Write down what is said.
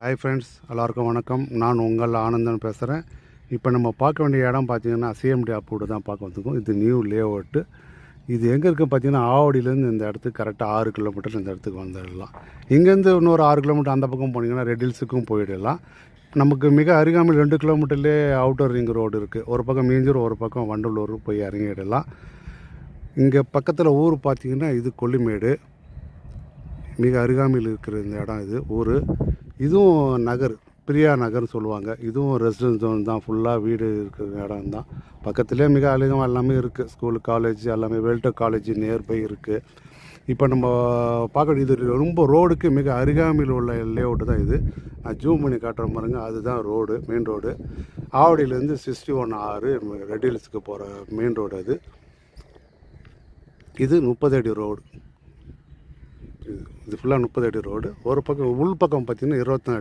Hi friends, எல்லாருக்கும் வணக்கம். நான் உங்கள் ஆனந்தன் பேசுகிறேன். இப்போ நம்ம பார்க்க வேண்டிய இடம் பார்த்தீங்கன்னா சிஎம்டி அப்ரூவ்டு தான் பார்க்க வந்துருக்கோம். இது நியூ லேஅவுட்டு. இது எங்கே இருக்குது பார்த்தீங்கன்னா ஆவடியிலேருந்து இந்த இடத்துக்கு கரெக்டாக 6 கிலோமீட்டர் இந்த இடத்துக்கு வந்துடலாம். இங்கேருந்து இன்னொரு 6 கிலோமீட்டர் அந்த பக்கம் போனீங்கன்னா ரெட் ஹில்ஸுக்கும் போயிடலாம். நமக்கு மிக அருகாமையில் 2 கிலோமீட்டர்லேயே அவுட்டர் ரிங் ரோடு இருக்குது. ஒரு பக்கம் மீஞ்சூர், ஒரு பக்கம் வண்டலூர் போய் இறங்கிடலாம். இங்கே பக்கத்தில் ஊர் பார்த்தீங்கன்னா இது கொல்லிமேடு. மிக அருகாமையில் இருக்கிற இந்த இடம் இது ஊர். இதுவும் நகர், பிரியா நகர்னு சொல்லுவாங்க. இதுவும் ரெசிடென்ஸ் ஜோன் தான், ஃபுல்லாக வீடு இருக்கிற இடம் தான். பக்கத்துலேயே மிக அதிகமாக எல்லாமே இருக்குது. ஸ்கூலு, காலேஜ் எல்லாமே, வெல்டர் காலேஜ் நியர்பை இருக்குது. இப்போ நம்ம பார்க்க இது ரொம்ப ரோடுக்கு மிக அருகாமையில் உள்ள லேஅவுட்டு தான் இது. நான் ஜூம் பண்ணி காட்டுற பாருங்க, அதுதான் ரோடு, மெயின் ரோடு. ஆவடியிலேருந்து 61R ரெட் ஹில்ஸுக்கு போகிற மெயின் ரோடு அது. இது 30 அடி ரோடு. இது ஃபுல்லாக 30 அடி ரோடு. ஒரு பக்கம் உள் பக்கம் பார்த்திங்கன்னா 24